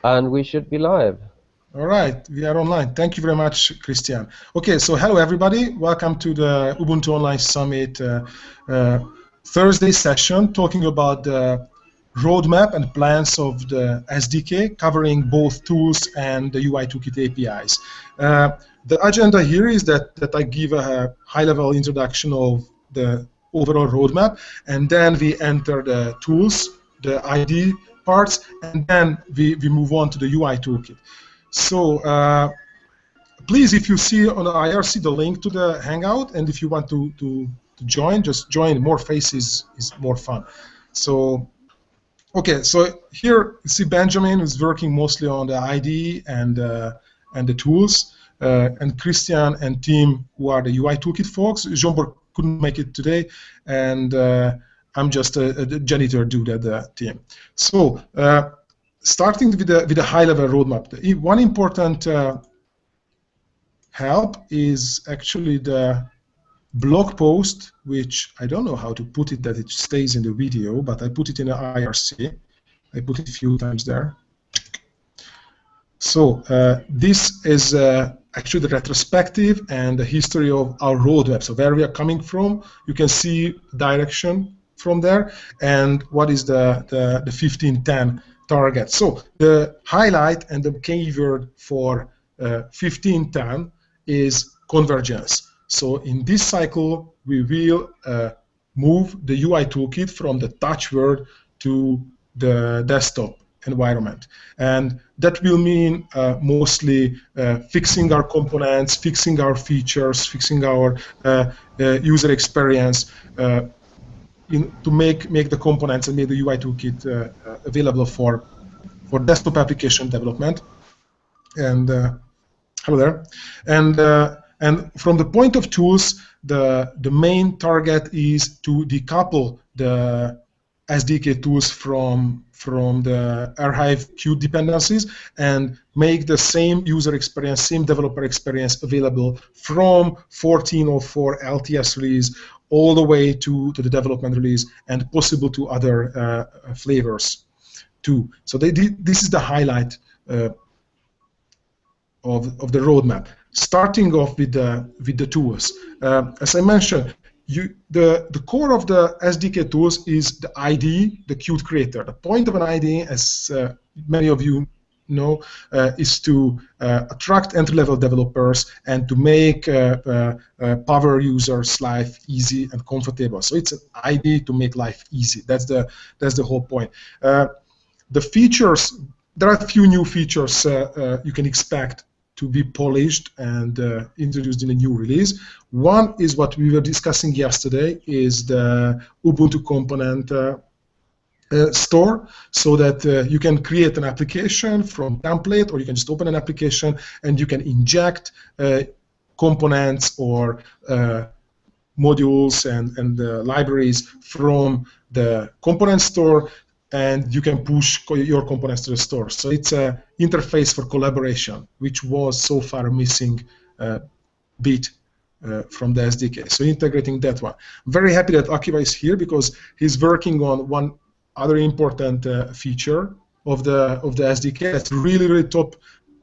And we should be live. All right, we are online. Thank you very much, Christian. Okay, so hello everybody. Welcome to the Ubuntu Online Summit Thursday session, talking about the roadmap and plans of the SDK, covering both tools and the UITK APIs. The agenda here is that I give a high-level introduction of the overall roadmap, and then we enter the tools, the ID parts, and then we move on to the UI toolkit. So please, if you see on the IRC the link to the Hangout, and if you want to join, just join. More faces is more fun. So, okay, so here you see Benjamin is working mostly on the ID and the tools, and Christian and team who are the UI toolkit folks. Jean-Borg couldn't make it today, and I'm just a janitor due to the team. So. Starting with the high-level roadmap, one important help is actually the blog post, which I don't know how to put it that it stays in the video, but I put it in the IRC. I put it a few times there. So this is actually the retrospective and the history of our roadmap. So where we are coming from, you can see direction from there, and what is the 1510 target. So the highlight and the keyword for 1510 is convergence. So in this cycle, we will move the UI toolkit from the touch world to the desktop environment. And that will mean mostly fixing our components, fixing our features, fixing our user experience, to make the components and make the UI toolkit available for desktop application development. And hello there. And from the point of tools, the main target is to decouple the SDK tools from the Archive Qt dependencies and make the same user experience, same developer experience available from 14.04 LTS release all the way to the development release, and possible to other flavors too. So this is the highlight of the roadmap. Starting off with the tools, as I mentioned, the core of the SDK tools is the ID, the Qt creator. The point of an ID, as many of you know, is to attract entry-level developers and to make power users' life easy and comfortable. So it's an ID to make life easy. That's the whole point. The features, there are a few new features you can expect to be polished and introduced in a new release. One is what we were discussing yesterday, is the Ubuntu component store, so that you can create an application from template, or you can just open an application and you can inject components or modules and libraries from the component store, and you can push your components to the store. So it's an interface for collaboration, which was so far a missing bit from the SDK. So integrating that one. I'm very happy that Akiva is here, because he's working on one other important feature of the SDK. That's really top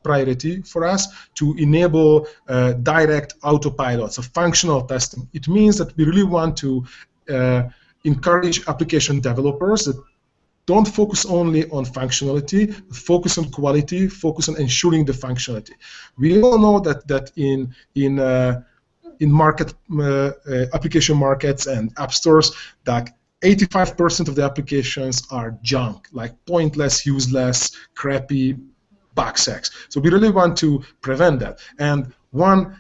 priority for us, to enable direct autopilot, so functional testing. It means that we really want to encourage application developers that don't focus only on functionality, focus on quality, focus on ensuring the functionality. We all know that in market application markets and app stores, that 85% of the applications are junk, like pointless, useless, crappy bug sacks. So we really want to prevent that. And one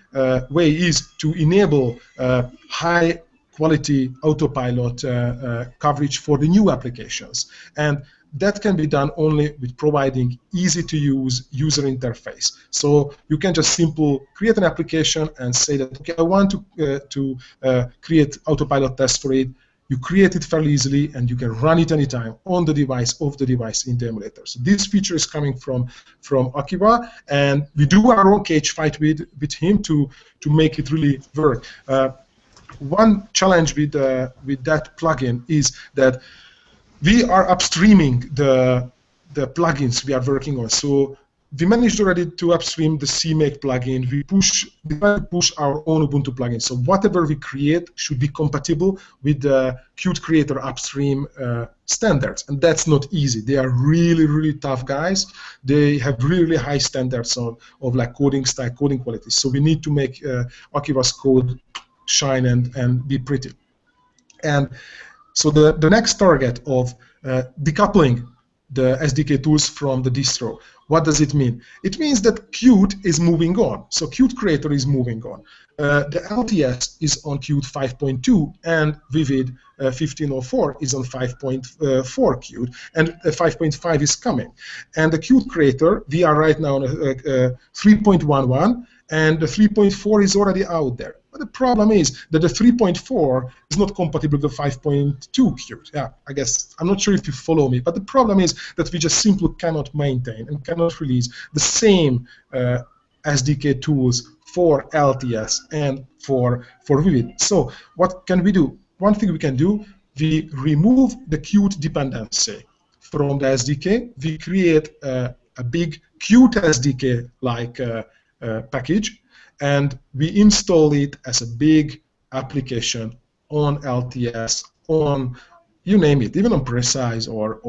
way is to enable high quality autopilot coverage for the new applications. And that can be done only with providing easy-to-use user interface. So you can just simply create an application and say that, okay, I want to create autopilot tests for it. You create it fairly easily, and you can run it anytime on the device, off the device, in the emulator. So this feature is coming from Akiva, and we do our own cage fight with him to make it really work. One challenge with that plugin is that we are upstreaming the plugins we are working on. So we managed already to upstream the CMake plugin. We try to push our own Ubuntu plugin. So whatever we create should be compatible with the Qt Creator upstream standards, and that's not easy. They are really, really tough guys. They have really high standards of like coding style, coding quality. So we need to make Akiva's code shine and be pretty. And so the next target of decoupling the SDK tools from the distro. What does it mean? It means that Qt is moving on. So Qt Creator is moving on. The LTS is on Qt 5.2, and Vivid 1504 is on 5.4 Qt, and 5.5 is coming. And the Qt Creator, we are right now on 3.11, and the 3.4 is already out there. But the problem is that the 3.4 is not compatible with the 5.2 Qt. Yeah, I guess, I'm not sure if you follow me, but the problem is that we just simply cannot maintain and cannot release the same SDK tools for LTS and for Vivid. So what can we do? One thing we can do, we remove the Qt dependency from the SDK. We create a big Qt SDK-like package, and we install it as a big application on LTS, on, you name it, even on Precise or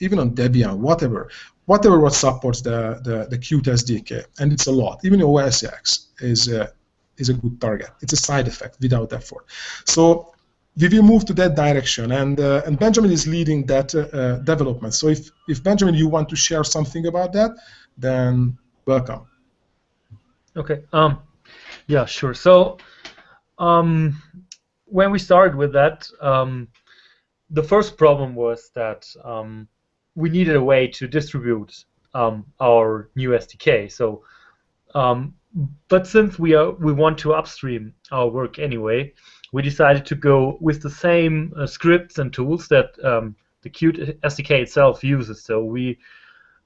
even on Debian, whatever what supports the Qt SDK, and it's a lot. Even OS X is a good target. It's a side effect without effort. So we will move to that direction, and Benjamin is leading that development. So if Benjamin, you want to share something about that, then welcome. Okay. Yeah, sure. So when we started with that, the first problem was that we needed a way to distribute our new SDK. So, but since we want to upstream our work anyway, we decided to go with the same scripts and tools that the Qt SDK itself uses. So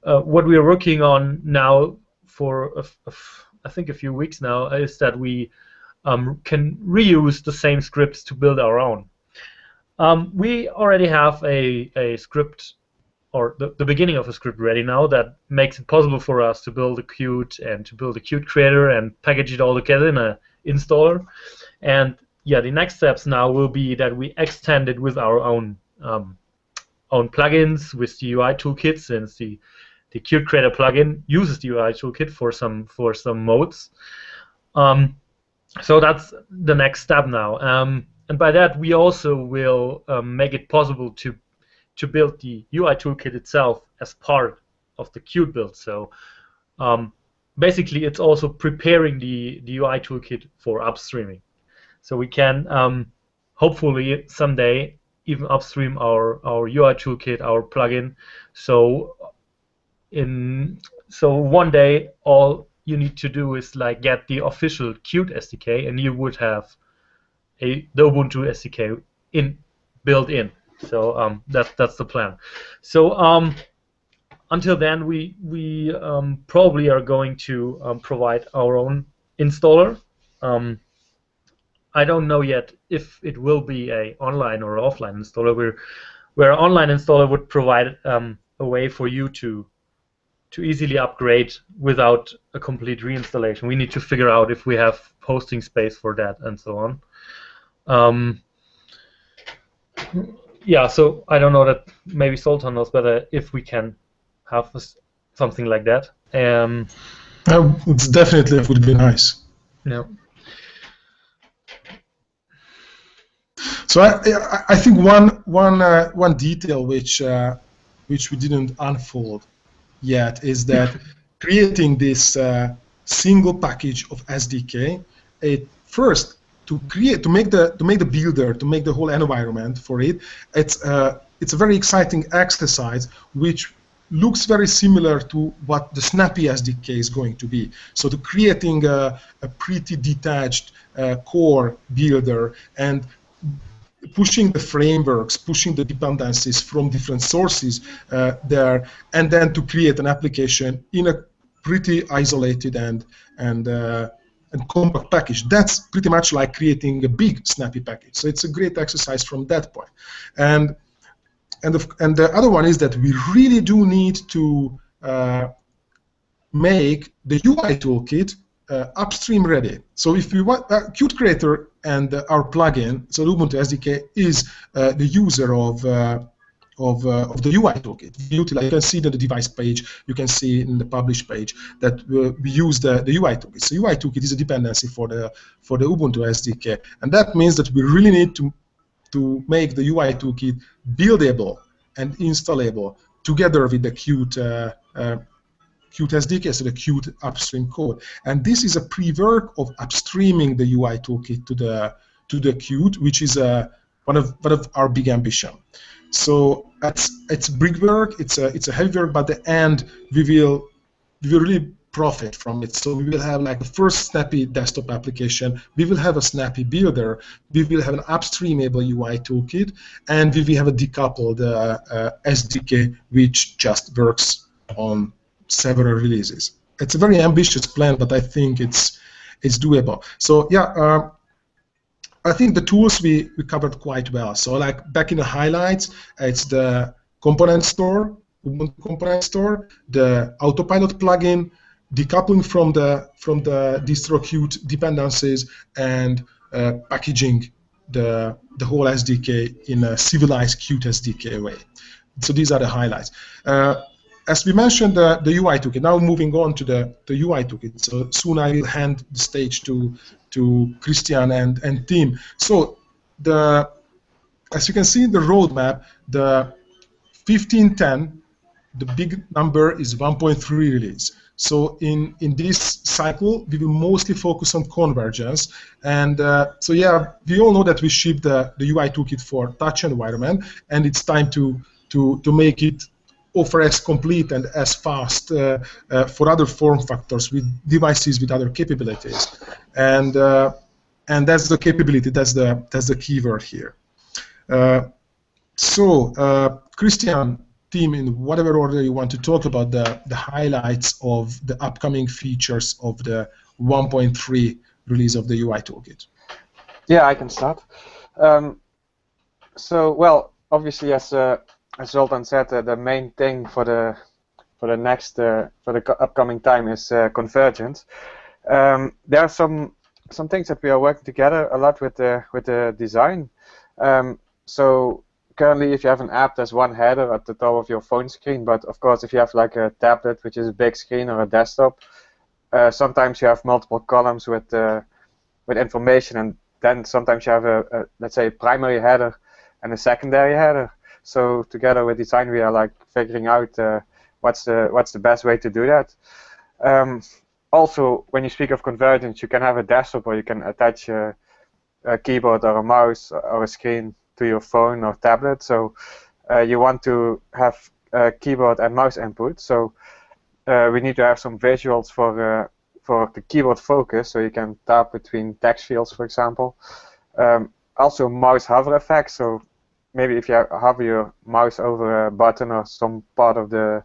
what we are working on now for I think a few weeks now is that we can reuse the same scripts to build our own. We already have a script, or the beginning of a script ready now, that makes it possible for us to build a Qt and to build a Qt Creator and package it all together in an installer. And yeah, the next steps now will be that we extend it with our own plugins with the UI toolkit, since the Qt Creator plugin uses the UI toolkit for some modes. So that's the next step now. And by that, we also will make it possible to build the UI toolkit itself as part of the Qt build. So basically, it's also preparing the UI toolkit for upstreaming. So we can hopefully someday even upstream our UI toolkit, our plugin. So one day, all you need to do is like get the official Qt SDK, and you would have the Ubuntu SDK built in. So that's the plan. So until then, we probably are going to provide our own installer. I don't know yet if it will be a online or offline installer. Where an online installer would provide a way for you to easily upgrade without a complete reinstallation. We need to figure out if we have hosting space for that and so on. Yeah, so I don't know, that maybe Sultan knows better if we can have something like that. It's definitely, it would be nice. Yeah. So I think one detail which we didn't unfold yet is that creating this single package of SDK, first to make the builder, to make the whole environment for it, it's a very exciting exercise which looks very similar to what the Snappy SDK is going to be. So to creating a pretty detached core builder and pushing the frameworks, pushing the dependencies from different sources there, and then to create an application in a pretty isolated and compact package. That's pretty much like creating a big Snappy package. So it's a great exercise from that point. And and the other one is that we really do need to make the UI toolkit upstream ready. So if we want Qt Creator and our plugin, so Ubuntu SDK is the user of the UI toolkit. You can see it on the device page, you can see in the publish page that we use the UI toolkit. So UI toolkit is a dependency for the Ubuntu SDK, and that means that we really need to make the UI toolkit buildable and installable together with the Qt SDK, so the Qt upstream code. And this is a pre-work of upstreaming the UI toolkit to the Qt, which is one of our big ambition. So it's big work, it's a heavy work, but at the end we will really profit from it. So we will have like the first snappy desktop application, we will have a snappy builder, we will have an upstreamable UI toolkit, and we will have a decoupled SDK which just works on several releases. It's a very ambitious plan, but I think it's doable. So yeah, I think the tools we covered quite well. So like back in the highlights, it's the component store, Ubuntu component store, the autopilot plugin, decoupling from the distro Qt dependencies, and packaging the whole SDK in a civilized Qt SDK way. So these are the highlights. As we mentioned, the UI toolkit. Now moving on to the UI toolkit. So soon I will hand the stage to Christian and Tim. So as you can see in the roadmap, the 1510, the big number is 1.3 release. So in this cycle, we will mostly focus on convergence. And so yeah, we all know that we ship the UI toolkit for touch environment, and it's time to make it offer as complete and as fast for other form factors with devices with other capabilities, and that's the capability. That's the keyword here. So Christian, Tim, in whatever order you want to talk about the highlights of the upcoming features of the 1.3 release of the UI toolkit. Yeah, I can start. So well, obviously as Zoltan said, the main thing for the upcoming time is convergence. There are some things that we are working together a lot with the design. So currently, if you have an app, there's one header at the top of your phone screen. But of course, if you have like a tablet, which is a big screen, or a desktop, sometimes you have multiple columns with information, and then sometimes you have a let's say a primary header and a secondary header. So together with design, we are like figuring out what's the best way to do that. Also, when you speak of convergence, you can have a desktop, or you can attach a keyboard or a mouse or a screen to your phone or tablet. So you want to have keyboard and mouse input. So we need to have some visuals for the keyboard focus, so you can tap between text fields, for example. Also, mouse hover effects. So maybe if you hover your mouse over a button or some part of the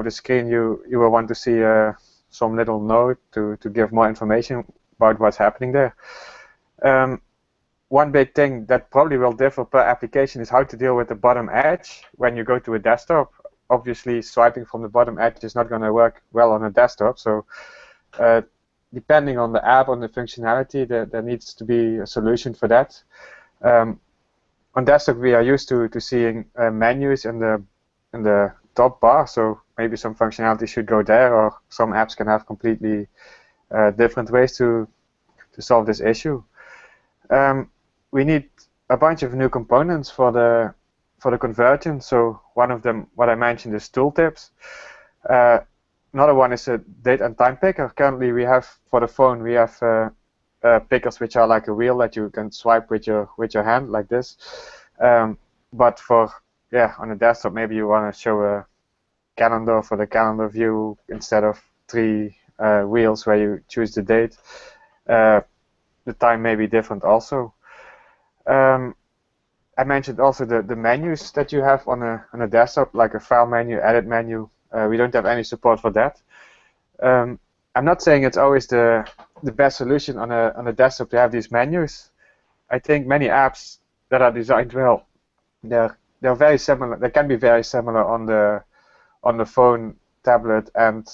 screen, you will want to see some little note to give more information about what's happening there. One big thing that probably will differ per application is how to deal with the bottom edge when you go to a desktop. Obviously, swiping from the bottom edge is not going to work well on a desktop. So depending on the app, on the functionality, there needs to be a solution for that. On desktop, we are used to seeing menus in the top bar, so maybe some functionality should go there, or some apps can have completely different ways to solve this issue. We need a bunch of new components for the convergence. So one of them, what I mentioned, is tooltips. Another one is a date and time picker. Currently, we have for the phone, we have pickers which are like a wheel that you can swipe with your hand like this. But for on a desktop, maybe you want to show a calendar for the calendar view instead of 3 wheels where you choose the date. The time may be different also. I mentioned also the menus that you have on a desktop, like a file menu, edit menu. We don't have any support for that. I'm not saying it's always the best solution on a desktop to have these menus. I think many apps that are designed well, they're they're very similar. They can be very similar on the phone, tablet, and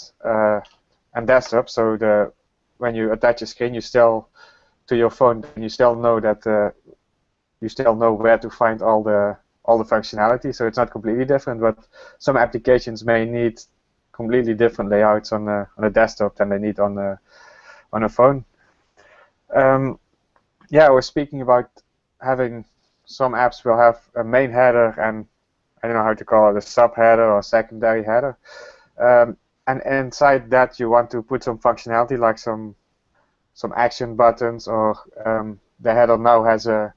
desktop. So when you attach a screen, to your phone, you still know that you still know where to find all the functionality. So it's not completely different, but some applications may need completely different layouts on a desktop than they need on a phone. Yeah, I was speaking about having some apps will have a main header and I don't know how to call it, a subheader or secondary header. And inside that you want to put some functionality like some action buttons, or the header now has a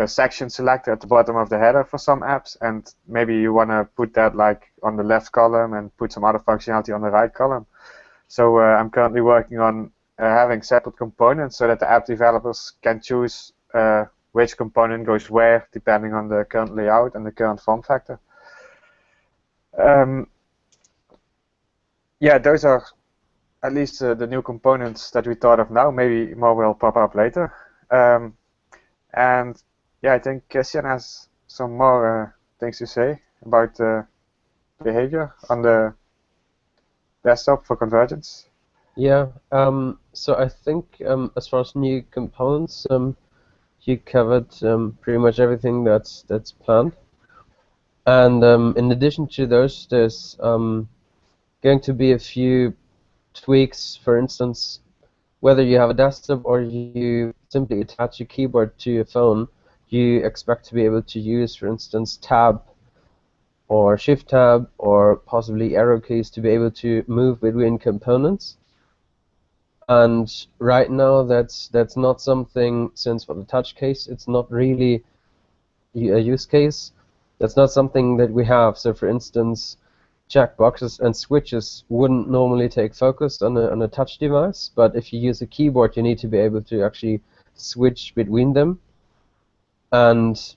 section selector at the bottom of the header for some apps, and maybe you want to put that like on the left column and put some other functionality on the right column. So I'm currently working on having separate components so that the app developers can choose which component goes where depending on the current layout and the current form factor. Yeah, those are at least the new components that we thought of now. Maybe more will pop up later. And yeah, I think Christian has some more things to say about behavior on the desktop for convergence. Yeah, so I think as far as new components, you covered pretty much everything that's planned. And in addition to those, there's going to be a few tweaks. For instance, whether you have a desktop or you simply attach a keyboard to your phone, you expect to be able to use, for instance, Tab or Shift Tab or possibly arrow keys to be able to move between components. And right now, that's not something, since for the touch case, it's not really a use case. That's not something that we have. So, for instance, checkboxes and switches wouldn't normally take focus on a touch device, but if you use a keyboard, you need to be able to actually switch between them, and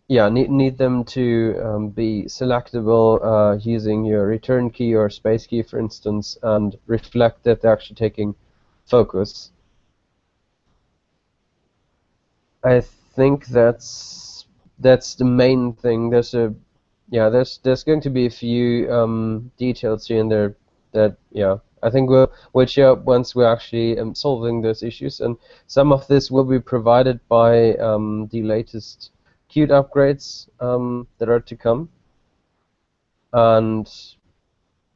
yeah, need them to be selectable using your return key or space key, for instance, and reflect that they're actually taking focus. I think that's the main thing. There's going to be a few details here and there that I think we'll share once we're actually solving those issues, and some of this will be provided by the latest Qt upgrades that are to come, and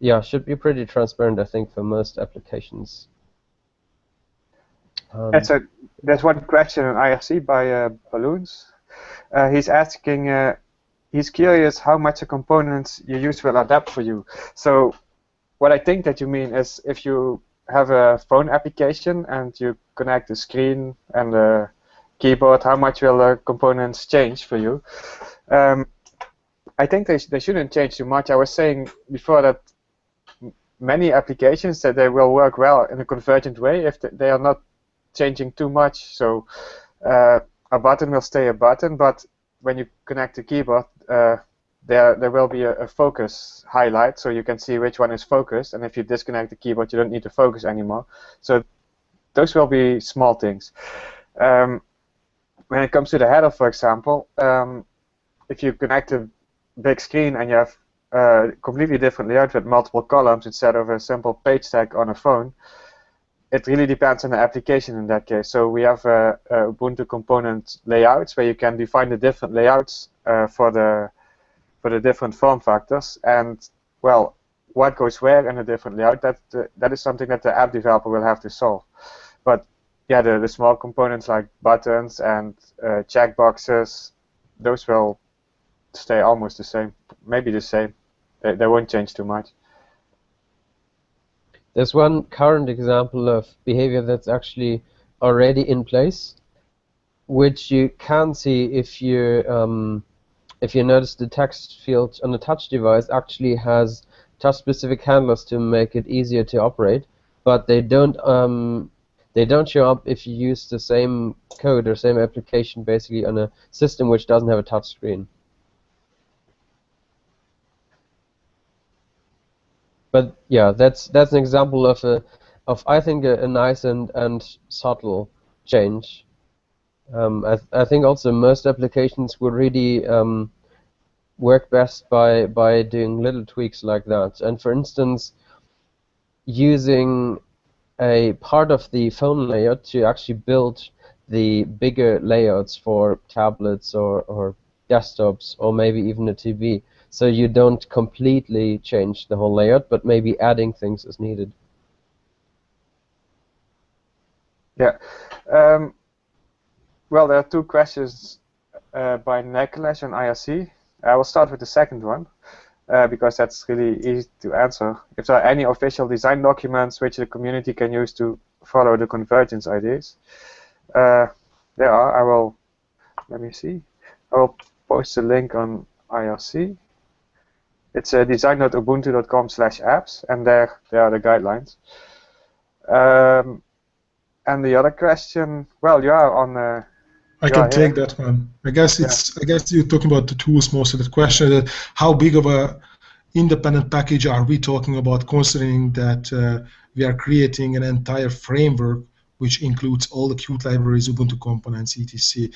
yeah, should be pretty transparent, I think, for most applications. There's one question on IRC by Balloons. He's asking, he's curious how much the components you use will adapt for you. So what I think that you mean is if you have a phone application and you connect the screen and the keyboard, how much will the components change for you? I think they shouldn't change too much. I was saying before that many applications that they will work well in a convergent way if they are not changing too much. So a button will stay a button, but when you connect the keyboard, there will be a focus highlight, so you can see which one is focused, and if you disconnect the keyboard, you don't need to focus anymore. So those will be small things. When it comes to the header, for example, if you connect a big screen and you have a completely different layout with multiple columns instead of a simple page tag on a phone, it really depends on the application in that case. So we have Ubuntu component layouts where you can define the different layouts for the different form factors, and well, what goes where in a different layout, that is something that the app developer will have to solve. But yeah, the small components like buttons and checkboxes, those will stay almost the same, maybe the same. They won't change too much. There's one current example of behavior that's actually already in place, which you can see if you notice the text field on the touch device actually has touch-specific handlers to make it easier to operate, but they don't show up if you use the same code or same application basically on a system which doesn't have a touch screen. But yeah, that's an example of I think a nice and subtle change. I think also most applications will really work best by doing little tweaks like that. And for instance, using a part of the phone layout to actually build the bigger layouts for tablets or desktops or maybe even a TV. So you don't completely change the whole layout, but maybe adding things as needed. Yeah. Well, there are two questions by Nicholas on IRC. I will start with the second one because that's really easy to answer. If there are any official design documents which the community can use to follow the convergence ideas, there are. I will. Let me see. I will post a link on IRC. It's design.ubuntu.com/apps, and there are the guidelines. And the other question, well, you are on. I can take that one. I guess I guess you're talking about the tools most of the question. That how big of a independent package are we talking about, considering that we are creating an entire framework which includes all the Qt libraries, Ubuntu components, etc.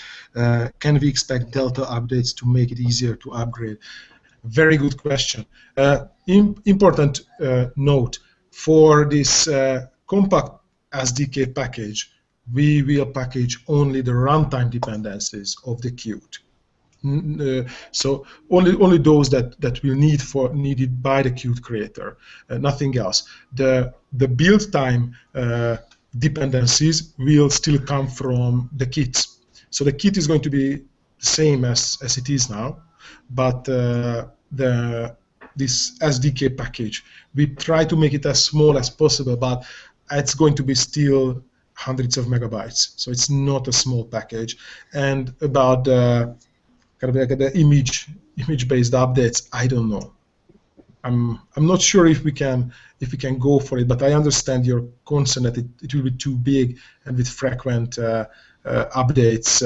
Can we expect Delta updates to make it easier to upgrade? Very good question. Important note, for this compact SDK package, we will package only the runtime dependencies of the Qt. So only those that will needed by the Qt creator, nothing else. The build time dependencies will still come from the kits. So the kit is going to be the same as it is now, but this SDK package, we try to make it as small as possible, but it's going to be still hundreds of megabytes. So it's not a small package. And about kind of like the image-based updates, I don't know. I'm not sure if we can go for it, but I understand your concern that it will be too big, and with frequent updates,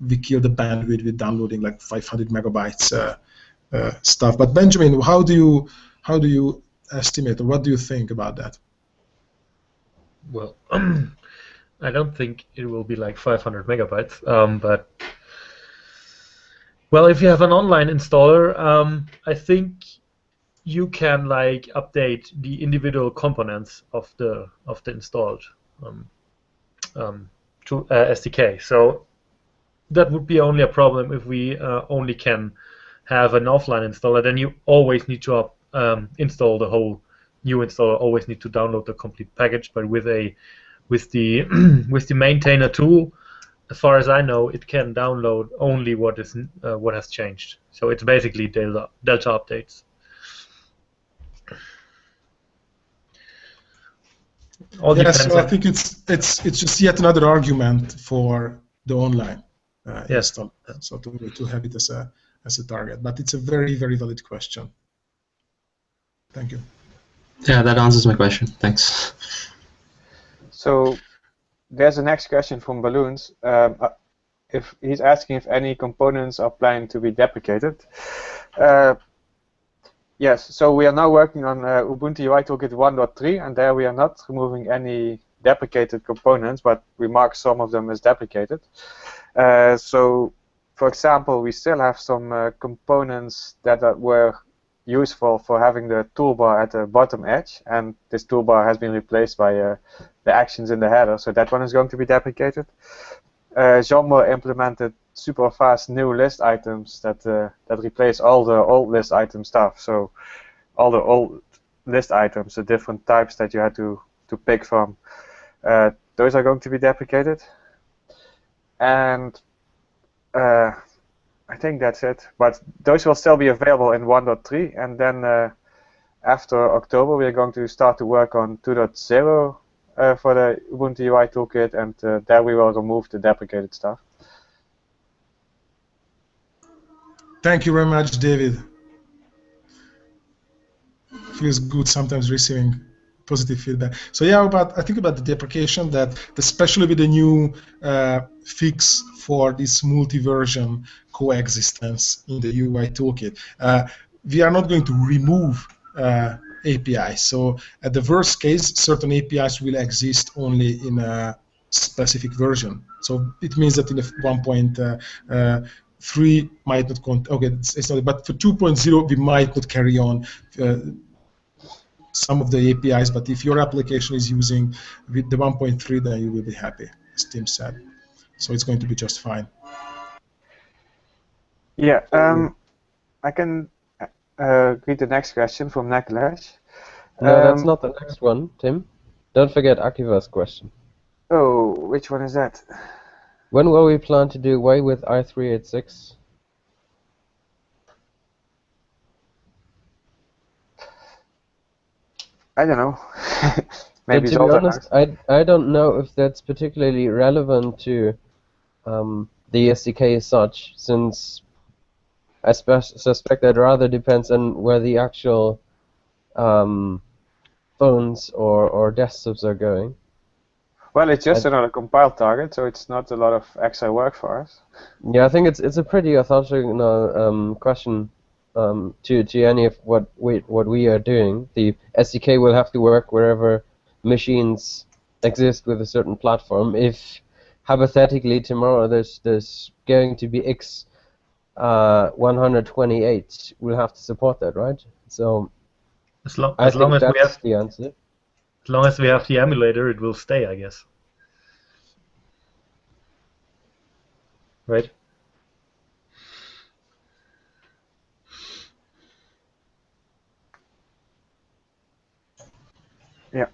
we kill the bandwidth with downloading like 500 megabytes stuff. But Benjamin, how do you estimate, or what do you think about that? Well, I don't think it will be like 500 megabytes, but well, if you have an online installer, I think you can like update the individual components of the installed SDK. So that would be only a problem if we only can have an offline installer. Then you always need to install the whole new installer. Always need to download the complete package. But with the with the maintainer tool, as far as I know, it can download only what has changed. So it's basically Delta updates. Yes, so I think it's just yet another argument for the online install. So to have it as a target, but it's a very, very valid question. Thank you. Yeah, that answers my question. Thanks. So there's a next question from Balloons. If he's asking if any components are planning to be deprecated. Yes, so we are now working on Ubuntu UITK 1.3, and there we are not removing any deprecated components, but we mark some of them as deprecated. So, for example, we still have some components that were useful for having the toolbar at the bottom edge, and this toolbar has been replaced by the actions in the header, so that one is going to be deprecated. Jombo implemented super fast new list items that replace all the old list item stuff. So all the old list items, the different types that you had to pick from, those are going to be deprecated. And I think that's it. But those will still be available in 1.3, and then after October we are going to start to work on 2.0 for the Ubuntu UI toolkit, and there we will remove the deprecated stuff. Thank you very much, David. Feels good sometimes receiving positive feedback. So yeah, I think about the deprecation, that especially with the new fix for this multi-version coexistence in the UI toolkit, we are not going to remove APIs. So at the worst case, certain APIs will exist only in a specific version. So it means that in the 1.3 might not okay, it's not, but for 2.0 we might not carry on some of the APIs, but if your application is using with the 1.3, then you will be happy, as Tim said. So it's going to be just fine. Yeah, I can read the next question from Naklesh. No, that's not the next one, Tim. Don't forget Akiva's question. Oh, which one is that? When will we plan to do away with I386? I don't know. Maybe To be honest, I don't know if that's particularly relevant to the SDK as such, since I suspect that rather depends on where the actual phones or desktops are going. Well, it's just another compile target, so it's not a lot of extra work for us. Yeah, I think it's a pretty orthogonal question to any of what we are doing. The SDK will have to work wherever machines exist with a certain platform. If hypothetically tomorrow there's going to be X 128, we'll have to support that, right? So as long I as think we that's have the answer. as long as we have the emulator, it will stay, I guess. Right? Yeah.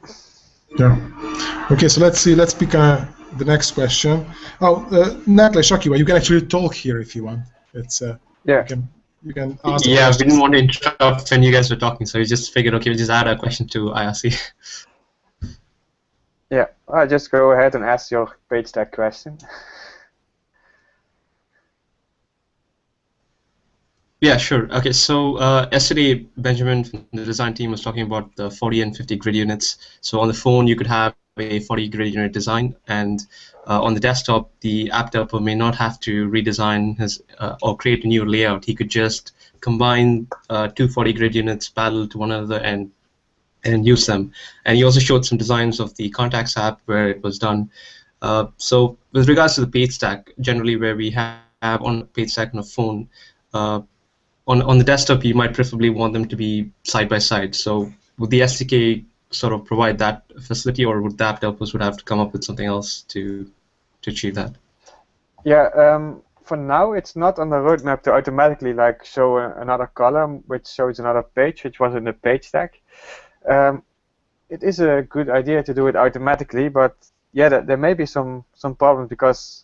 Yeah. Okay, so let's see. Let's pick the next question. Oh, Naklesh, Akiva, you can actually talk here if you want. It's yeah. You can ask. Yeah, we didn't want to interrupt when you guys were talking, so we just figured, okay, we'll just add a question to IRC. Yeah, I'll just go ahead and ask your page stack question. Yeah, sure. Okay, so yesterday Benjamin from the design team was talking about the 40 and 50 grid units. So on the phone, you could have a 40 grid unit design, and on the desktop, the app developer may not have to redesign his or create a new layout. He could just combine 2 40 grid units parallel to one another and use them. And he also showed some designs of the contacts app where it was done. So with regards to the page stack, generally where we have on page stack on a phone, on the desktop, you might preferably want them to be side by side. So would the SDK sort of provide that facility, or would the app developers would have to come up with something else to achieve that? Yeah, for now it's not on the roadmap to automatically like show another column which shows another page, which was in the page stack. It is a good idea to do it automatically, but yeah, there may be some problems because,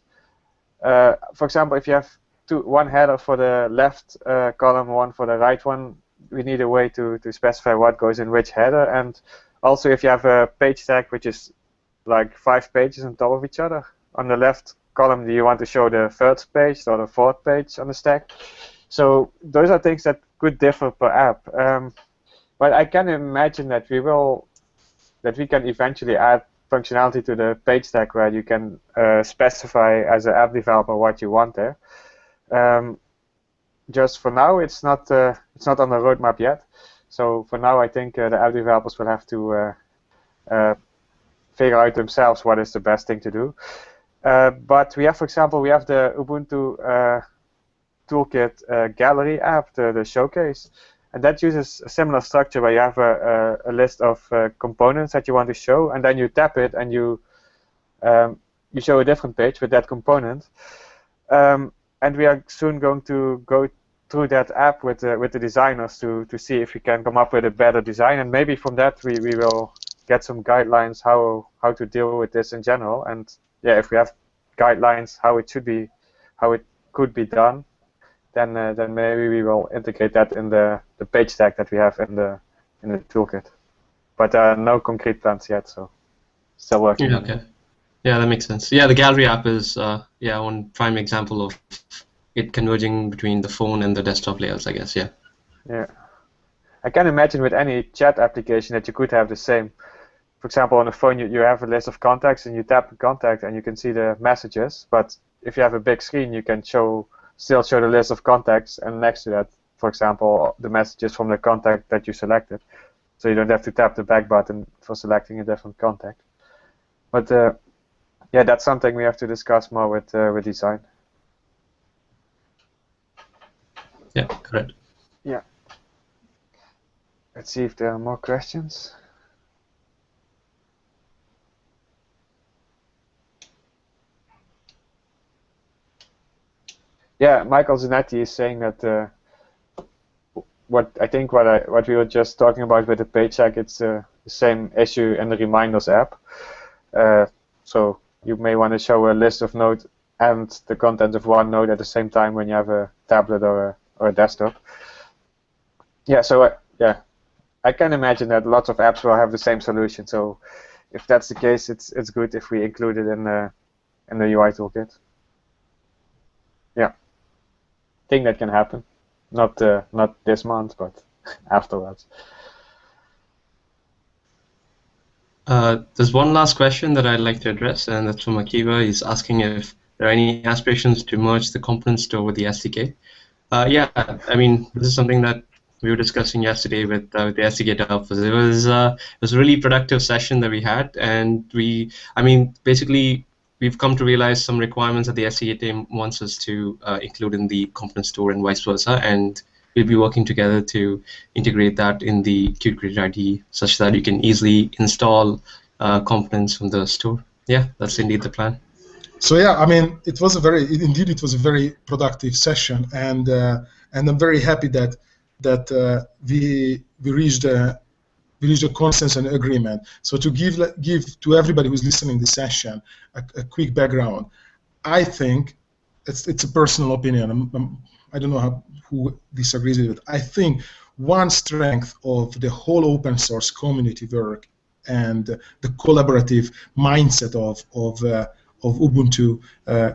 for example, if you have one header for the left column, one for the right one, we need a way to specify what goes in which header. And also, if you have a page stack which is like 5 pages on top of each other, on the left column, do you want to show the third page or the fourth page on the stack? So those are things that could differ per app. But I can imagine that we can eventually add functionality to the page stack where you can specify as an app developer what you want there. Just for now, it's not on the roadmap yet. So for now, I think the app developers will have to figure out themselves what is the best thing to do. But we have, for example, we have the Ubuntu toolkit gallery app, the showcase. And that uses a similar structure where you have a list of components that you want to show, and then you tap it and you show a different page with that component. And we are soon going to go through that app with the designers to see if we can come up with a better design, and maybe from that we will get some guidelines how to deal with this in general. And yeah, if we have guidelines how it could be done, then maybe we will integrate that in the page stack that we have in the toolkit. But no concrete plans yet, so still working. Yeah, okay. Yeah, that makes sense. Yeah, the gallery app is one prime example of it converging between the phone and the desktop layouts, I guess. Yeah. Yeah. I can imagine with any chat application that you could have the same. For example, on the phone you have a list of contacts and you tap the contact and you can see the messages. But if you have a big screen, you can still show the list of contacts, and next to that, for example, the messages from the contact that you selected. So you don't have to tap the back button for selecting a different contact. But Yeah, that's something we have to discuss more with design. Yeah, correct. Yeah. Let's see if there are more questions. Yeah, Michael Zanetti is saying that what we were just talking about with the paycheck, it's the same issue in the reminders app. So you may want to show a list of nodes and the content of one node at the same time when you have a tablet or a desktop. Yeah, so yeah, I can imagine that lots of apps will have the same solution. So if that's the case, it's good if we include it in the UI toolkit. Yeah, I think that can happen. Not this month, but afterwards. There's one last question that I'd like to address, and that's from Akiva. He's asking if there are any aspirations to merge the component store with the SDK. Yeah, I mean, this is something that we were discussing yesterday with the SDK developers. It was a really productive session that we had, and basically, we've come to realize some requirements that the SDK team wants us to include in the component store and vice versa, and we'll be working together to integrate that in the Qt Creator IDE such that you can easily install components from the store. Yeah, that's indeed the plan. So yeah, I mean, it was a very productive session, and I'm very happy that we reached a consensus and agreement. So to give to everybody who's listening to the session a quick background, I think it's a personal opinion. I don't know who disagrees with it. I think one strength of the whole open source community work and the collaborative mindset of Ubuntu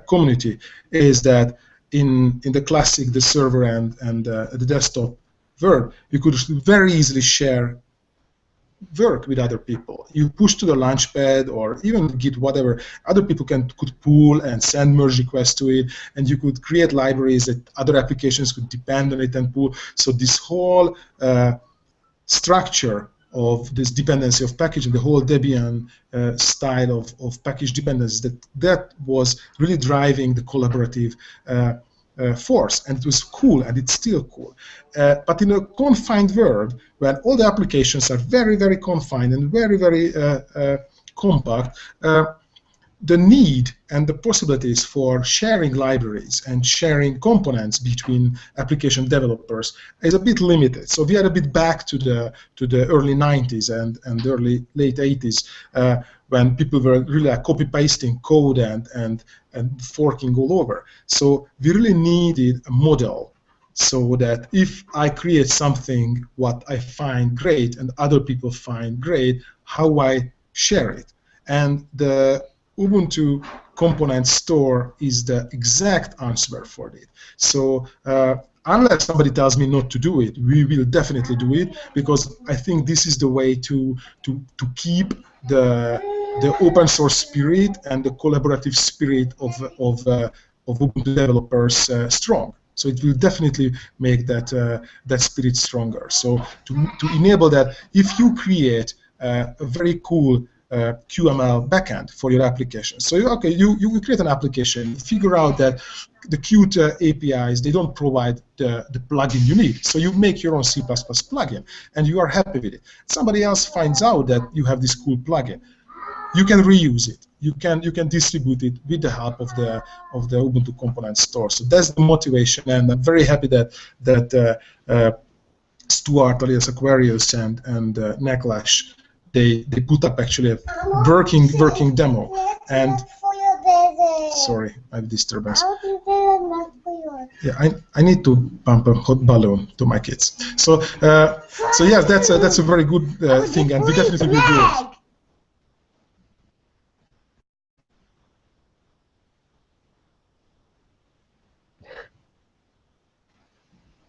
community is that in the classic, the server and the desktop world, you could very easily share work with other people. You push to the launchpad or even Git, whatever. Other people could pull and send merge requests to it, and you could create libraries that other applications could depend on it and pull. So this whole structure of this dependency of package and the whole Debian style of package dependencies, that was really driving the collaborative force, and it was cool, and it's still cool. But in a confined world, when all the applications are very, very confined and very, very compact, the need and the possibilities for sharing libraries and sharing components between application developers is a bit limited. So we are a bit back to the early 90s and early late 80s when people were really copy pasting code and forking all over. So we really needed a model so that if I create something what I find great and other people find great, how I share it. And the Ubuntu component store is the exact answer for it. So unless somebody tells me not to do it, we will definitely do it, because I think this is the way to keep the open source spirit and the collaborative spirit of Ubuntu developers strong. So it will definitely make that spirit stronger. So to enable that, if you create a very cool QML backend for your application. So you create an application, figure out that the Qt APIs, they don't provide the plugin you need. So you make your own C++ plugin, and you are happy with it. Somebody else finds out that you have this cool plugin. You can reuse it. You can distribute it with the help of the Ubuntu component store. So that's the motivation, and I'm very happy that Stuart, alias Aquarius, and Necklash, they put up actually a working demo. And sorry, I have disturbance. Yeah, I need to pump a hot balloon to my kids. So yes, that's a very good thing, and we definitely will do it.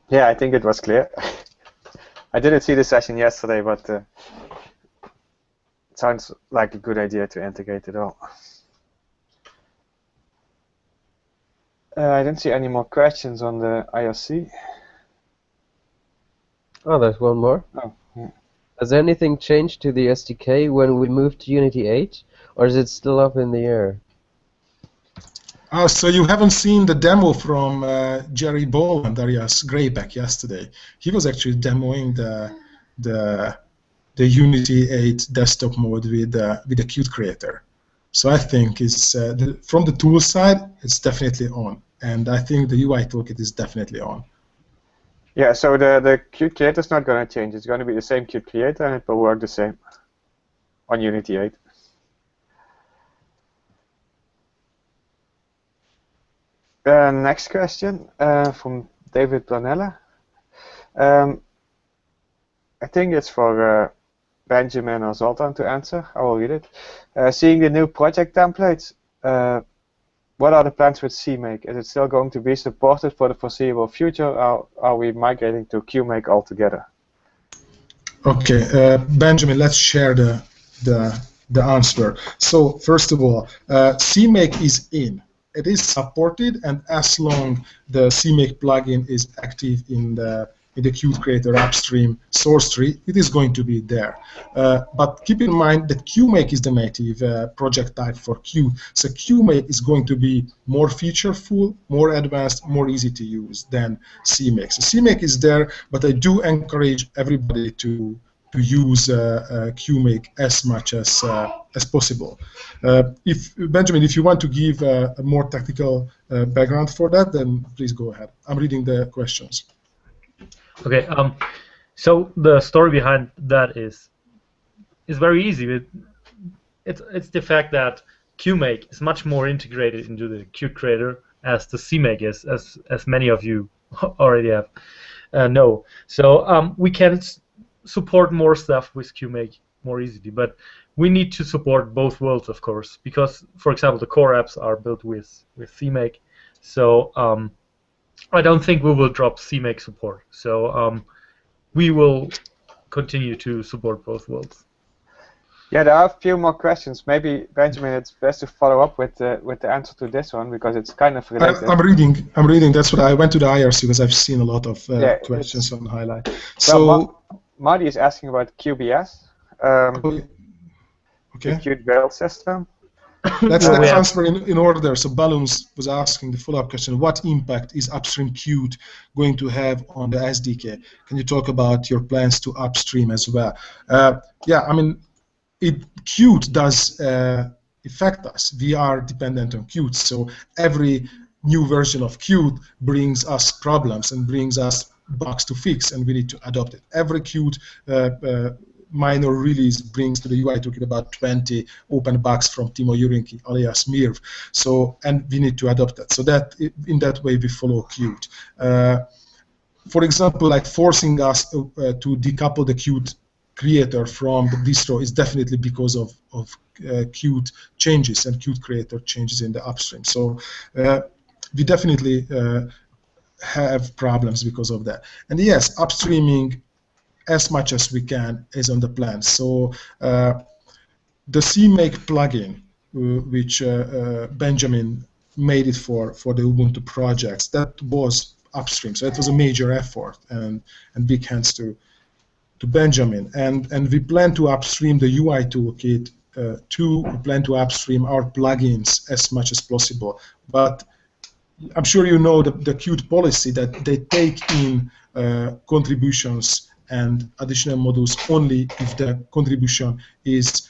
Yeah, I think it was clear. I didn't see the session yesterday, but it sounds like a good idea to integrate it all. I didn't see any more questions on the IRC. Oh, there's one more. Oh, yeah. Has anything changed to the SDK when we moved to Unity 8, or is it still up in the air? So you haven't seen the demo from Jerry Ball and Darius Grayback yesterday. He was actually demoing the Unity 8 desktop mode with the Qt Creator. So I think it's from the tool side, it's definitely on, and I think the UI toolkit is definitely on. Yeah, so the Qt Creator is not going to change. It's going to be the same Qt Creator, and it will work the same on Unity 8. Next question from David Planella. I think it's for Benjamin or Zoltan to answer. I will read it. Seeing the new project templates, what are the plans with CMake? Is it still going to be supported for the foreseeable future, or are we migrating to QMake altogether? Okay, Benjamin, let's share the answer. So first of all, CMake is in. It is supported, and as long the CMake plugin is active in the Qt Creator upstream source tree, it is going to be there. But keep in mind that QMake is the native project type for Qt. So QMake is going to be more featureful, more advanced, more easy to use than CMake. So CMake is there, but I do encourage everybody to use QMake as much as possible. Benjamin, if you want to give a more technical background for that, then please go ahead. I'm reading the questions. Okay. So the story behind that is very easy. It's the fact that QMake is much more integrated into the Qt Creator as the CMake is, as many of you already have know. So we can support more stuff with QMake more easily, but we need to support both worlds, of course, because, for example, the core apps are built with CMake. So I don't think we will drop CMake support. So we will continue to support both worlds. Yeah, there are a few more questions. Maybe, Benjamin, it's best to follow up with the answer to this one, because it's kind of related. I'm reading. That's what I went to the IRC because I've seen a lot of questions on highlight. So well, Marty is asking about QBS, okay. the Qt build system. Let's answer in order. So Balloons was asking the follow-up question: what impact is upstream Qt going to have on the SDK? Can you talk about your plans to upstream as well? Yeah, I mean, Qt does affect us. We are dependent on Qt, so every new version of Qt brings us problems and brings us bugs to fix, and we need to adopt it. Every Qt minor release brings to the UI toolkit about 20 open bugs from Timo Jurinki, alias Mirv. So, and we need to adopt that. So that in that way we follow Qt. For example, like forcing us to decouple the Qt Creator from the distro is definitely because of Qt changes and Qt Creator changes in the upstream. So we definitely have problems because of that. And yes, upstreaming as much as we can is on the plan. So the CMake plugin, which Benjamin made it for the Ubuntu projects, that was upstream. So it was a major effort, and big hands to Benjamin. And we plan to upstream the UI toolkit too. We plan to upstream our plugins as much as possible. But I'm sure you know the Qt policy that they take in contributions and additional modules only if the contribution is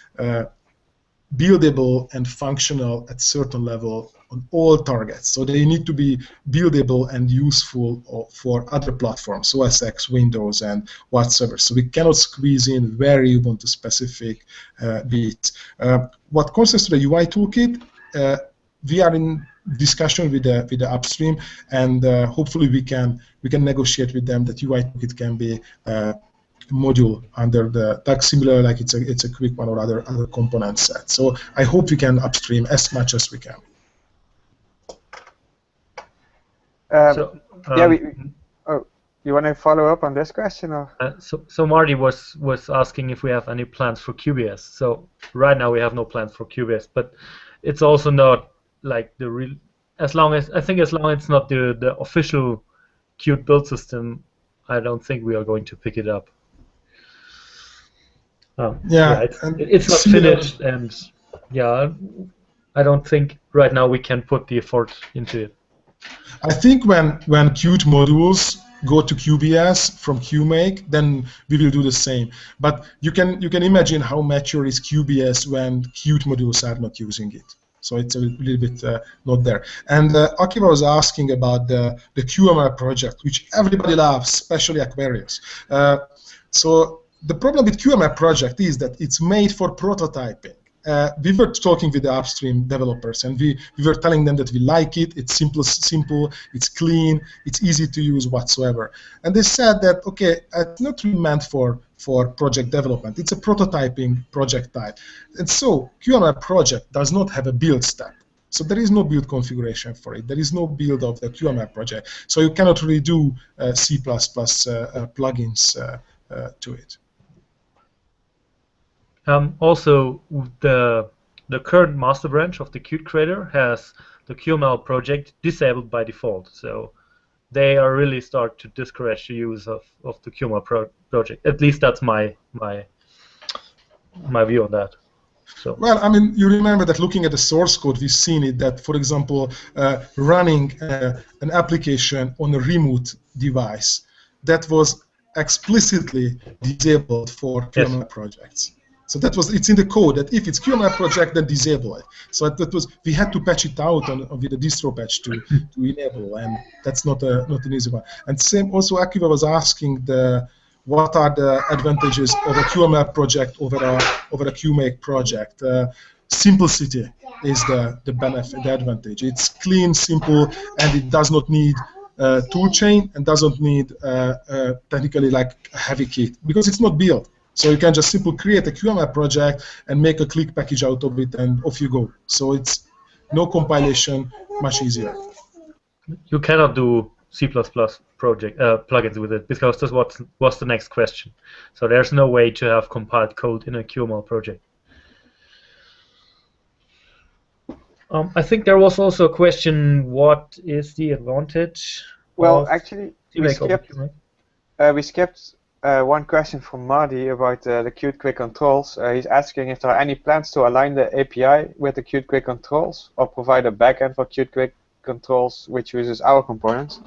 buildable and functional at certain level on all targets. So they need to be buildable and useful for other platforms, OS X, Windows, and whatsoever. So we cannot squeeze in very Ubuntu-specific bits. What concerns to the UI toolkit, we are in discussion with the upstream, and hopefully we can negotiate with them that UI toolkit can be module under the tag, similar like it's a quick one or other component set. So I hope we can upstream as much as we can. You want to follow up on this question, or? So Marty was asking if we have any plans for QBS. So right now we have no plans for QBS, but it's also not like the real. As long as it's not the official Qt build system, I don't think we are going to pick it up. It's not finished, and yeah, I don't think right now we can put the effort into it. I think when Qt modules go to QBS from QMake, then we will do the same. But you can imagine how mature is QBS when Qt modules are not using it. So it's a little bit not there. And Akiva was asking about the QML project, which everybody loves, especially Aquarius. So the problem with QML project is that it's made for prototyping. We were talking with the upstream developers, and we were telling them that we like it. It's simple, it's clean, it's easy to use whatsoever. And they said that, okay, it's not really meant for project development. It's a prototyping project type. And so QML project does not have a build step. So there is no build configuration for it. There is no build of the QML project. So you cannot really do C++ plugins to it. Also, the current master branch of the Qt creator has the QML project disabled by default. So they are really start to discourage the use of the QML project. At least that's my view on that. So. Well, I mean, you remember that looking at the source code, we've seen it that, for example, running an application on a remote device, that was explicitly disabled for QML projects. So that was, it's in the code that if it's QML project, then disable it. So that was, we had to patch it out with a distro patch to enable, and that's not an easy one. And same, also Akiva was asking what are the advantages of a QML project over a QMake project. Simplicity is the benefit, the advantage. It's clean, simple, and it does not need toolchain and doesn't need technically like a heavy kit because it's not built. So you can just simply create a QML project and make a click package out of it, and off you go. So it's no compilation, much easier. You cannot do C++ project plugins with it because that's what's the next question. So there's no way to have compiled code in a QML project. I think there was also a question: what is the advantage? Well, actually, we skipped one question from Marty about the Qt Quick controls. He's asking if there are any plans to align the API with the Qt Quick controls or provide a backend for Qt Quick controls which uses our components.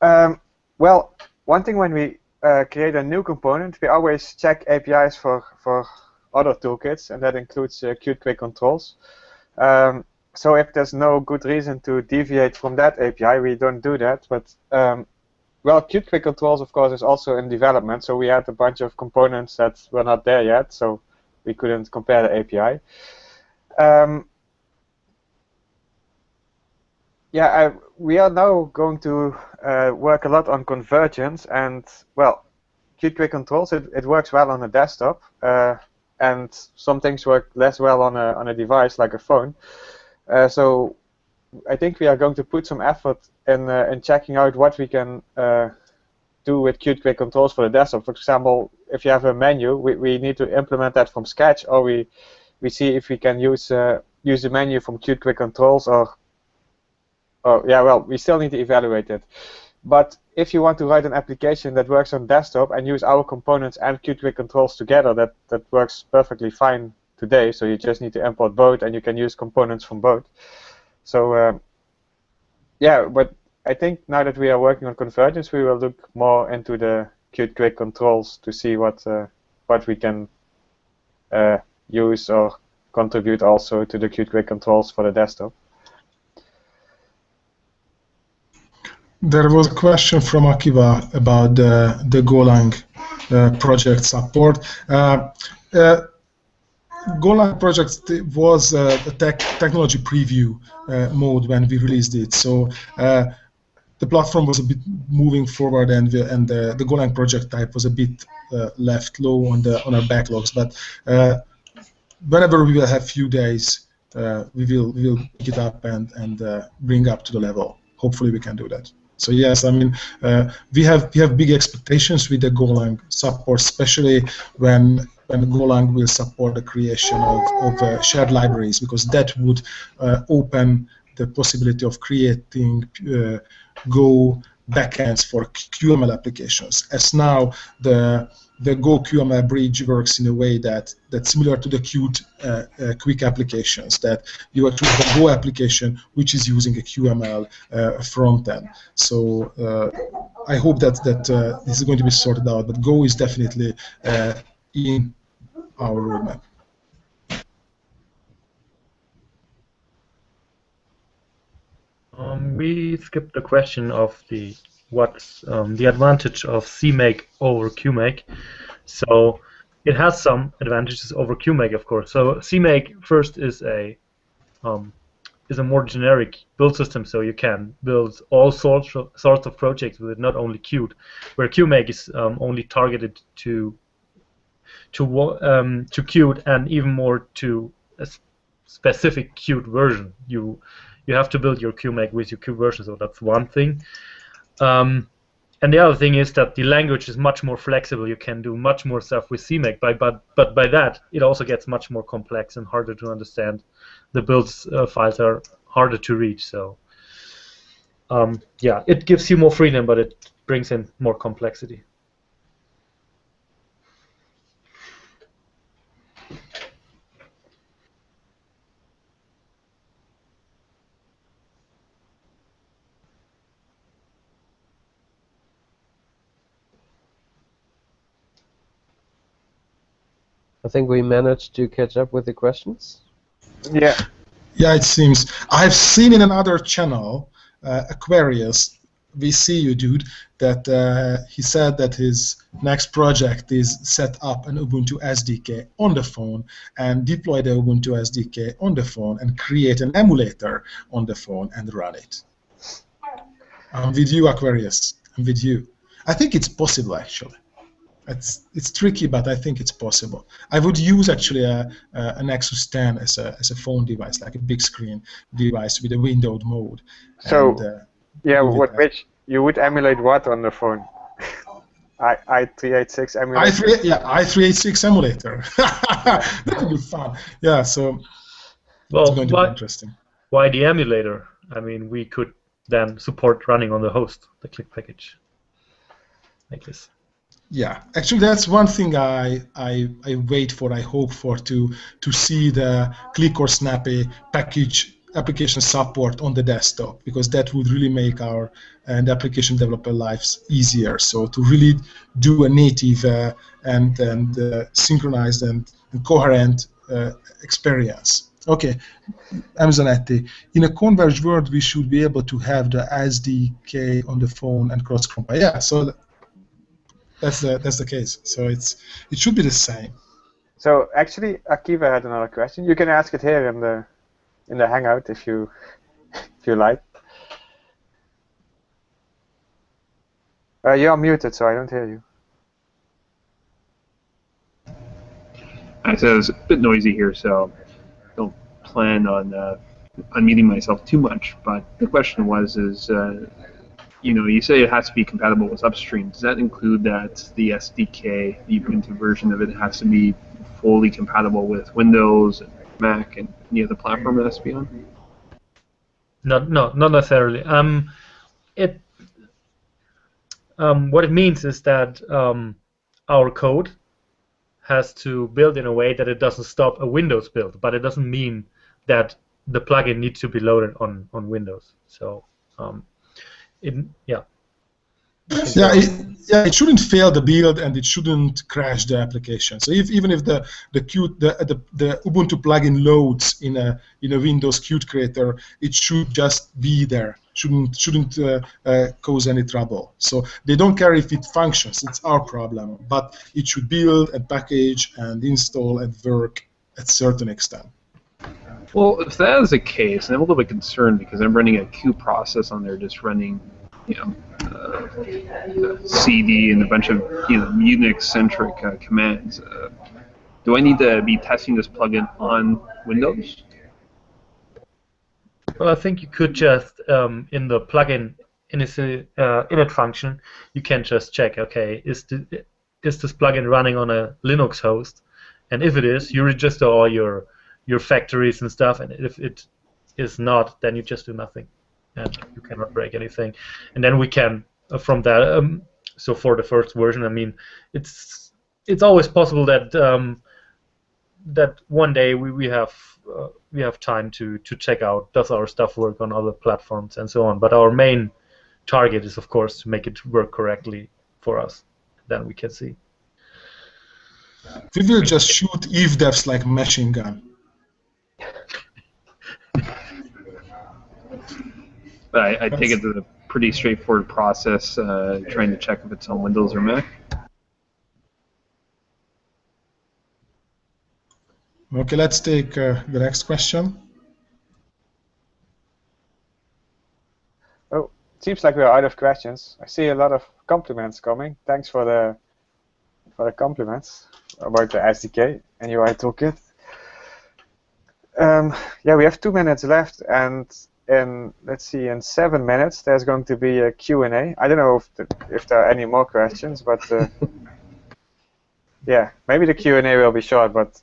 Well, one thing when we create a new component, we always check APIs for other toolkits, and that includes Qt Quick controls. So if there's no good reason to deviate from that API, we don't do that. But well, Qt Quick controls, of course, is also in development, so we had a bunch of components that were not there yet, so we couldn't compare the API. Yeah, we are now going to work a lot on convergence, and well, Qt Quick controls, it works well on a desktop, and some things work less well on a device like a phone. So I think we are going to put some effort in checking out what we can do with Qt Quick controls for the desktop. For example, if you have a menu, we need to implement that from scratch, or we see if we can use the menu from Qt Quick controls, or yeah, well, we still need to evaluate it. But if you want to write an application that works on desktop and use our components and Qt Quick controls together, that works perfectly fine today. So you just need to import both, and you can use components from both. So yeah, but I think now that we are working on convergence, we will look more into the Qt Quick controls to see what we can use or contribute also to the Qt Quick controls for the desktop. There was a question from Akiva about the Golang project support. Golang project was a technology preview mode when we released it, so the platform was a bit moving forward, and the Golang project type was a bit left low on our backlogs. But whenever we will have few days, we will pick it up and bring up to the level. Hopefully, we can do that. So yes, I mean, we have big expectations with the Golang support, especially when Golang will support the creation of shared libraries, because that would open the possibility of creating Go backends for QML applications. As now the Go QML bridge works in a way that's similar to the Qt quick applications, that you actually have a Go application which is using a QML front end. So I hope that this is going to be sorted out, but Go is definitely in our roadmap. We skipped the question of what's the advantage of CMake over QMake. So it has some advantages over QMake, of course. So CMake first is a more generic build system, so you can build all sorts of projects with it, not only Qt. Where QMake is only targeted to Qt and even more to a specific Qt version. You have to build your QMake with your Qt version, so that's one thing. And the other thing is that the language is much more flexible. You can do much more stuff with CMake, but by that it also gets much more complex and harder to understand. The builds files are harder to read. So yeah, it gives you more freedom, but it brings in more complexity. I think we managed to catch up with the questions. Yeah. Yeah, it seems. I've seen in another channel, Aquarius, we see you, dude, that he said that his next project is set up an Ubuntu SDK on the phone and deploy the Ubuntu SDK on the phone and create an emulator on the phone and run it. I'm with you, Aquarius. I'm with you. I think it's possible, actually. It's tricky, but I think it's possible. I would use actually a Nexus 10 as a phone device, like a big screen device with a windowed mode. So and, yeah, which you would emulate what on the phone? i386 emulator. i386 emulator. That would be fun. Yeah, so it's going to be interesting. Why the emulator? I mean, we could then support running on the host, the click package, like this. Yeah, actually, that's one thing I wait for. I hope for to see the Click or Snappy package application support on the desktop, because that would really make our and application developer lives easier. So to really do a native and synchronized and coherent experience. Okay, Amazonetti, in a converged world, we should be able to have the SDK on the phone and cross-compile. Yeah, so that's the case. So it should be the same. So actually, Akiva had another question. You can ask it here in the Hangout if you like. You're muted, so I don't hear you. I said it was a bit noisy here, so don't plan on unmuting myself too much. But the question was, you say it has to be compatible with upstream. Does that include that the SDK, the Ubuntu version of it, has to be fully compatible with Windows, and Mac, and any other platform it has to be on? No, not necessarily. What it means is that our code has to build in a way that it doesn't stop a Windows build, but it doesn't mean that the plugin needs to be loaded on Windows. So, it shouldn't fail the build and it shouldn't crash the application. So even if the Ubuntu plugin loads in a Windows Qt creator, it should just be there. Shouldn't cause any trouble. So they don't care if it functions. It's our problem. But it should build and package and install and work at a certain extent. Well, if that is the case, I'm a little bit concerned because I'm running a Q process on there, just running, CD and a bunch of Unix-centric commands. Do I need to be testing this plugin on Windows? Well, I think you could just in the plugin init function, you can just check. Okay, is this plugin running on a Linux host? And if it is, you register all your factories and stuff. And if it is not, then you just do nothing, and you cannot break anything. And then we can from that. So for the first version, I mean, it's always possible that that one day we have time to check out, does our stuff work on other platforms and so on. But our main target is, of course, to make it work correctly for us. Then we can see. We will just shoot if-devs like machine gun. But I take it that a pretty straightforward process, trying to check if it's on Windows or Mac. Okay, let's take the next question. Oh, it seems like we're out of questions. I see a lot of compliments coming. Thanks for the compliments about the SDK and UI toolkit. Yeah, we have 2 minutes left, and let's see, in 7 minutes there's going to be a Q&A. I don't know if there are any more questions, but yeah, maybe the Q&A will be short, but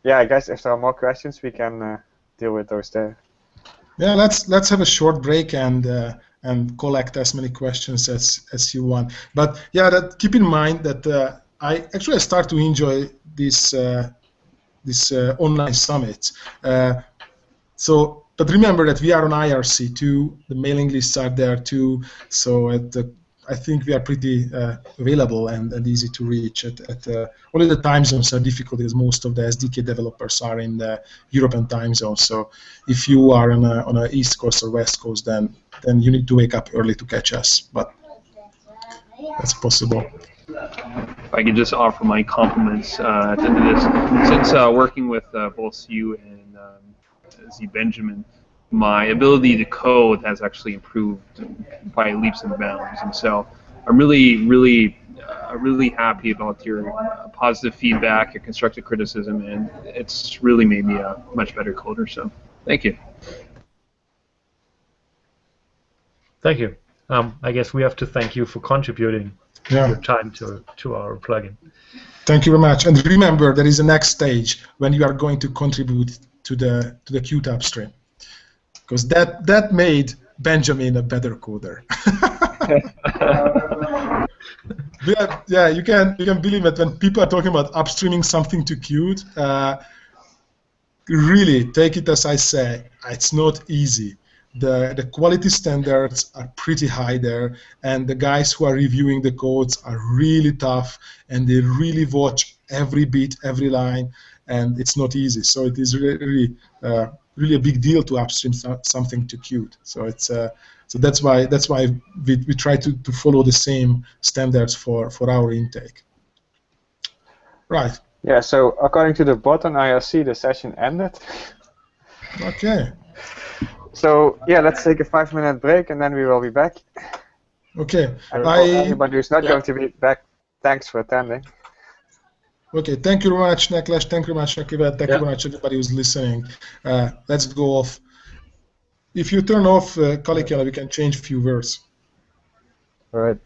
yeah, I guess if there are more questions, we can deal with those there. Yeah, let's have a short break and collect as many questions as you want. But yeah, keep in mind that I actually start to enjoy this online summits. But remember that we are on IRC too. The mailing lists are there too. So I think we are pretty available and easy to reach. Only the time zones are difficult, as most of the SDK developers are in the European time zone. So if you are on a East Coast or West Coast, then you need to wake up early to catch us. But that's possible. If I could just offer my compliments at the end of this. Since working with both you and Z. Benjamin, my ability to code has actually improved by leaps and bounds, and so I'm really happy about your positive feedback, your constructive criticism, and it's really made me a much better coder. So, thank you. Thank you. I guess we have to thank you for contributing your time to our plugin. Thank you very much. And remember, there is a next stage when you are going to contribute to the Qt upstream, because that made Benjamin a better coder. Yeah, you can believe it when people are talking about upstreaming something to Qt. Really, take it as I say, it's not easy. The quality standards are pretty high there, and the guys who are reviewing the codes are really tough, and they really watch every bit, every line, and it's not easy. So it is really a big deal to upstream something to Qt. So it's so that's why we try to follow the same standards for our intake. Right. Yeah. So according to the bot on IRC, the session ended. Okay. So yeah, let's take a 5-minute break and then we will be back. Okay. Anybody who's not going to be back, thanks for attending. Okay, thank you very much, Nekles. Thank you very much, Akiva. Thank you very much, everybody who's listening. Let's go off. If you turn off Kalikela, we can change a few words. All right.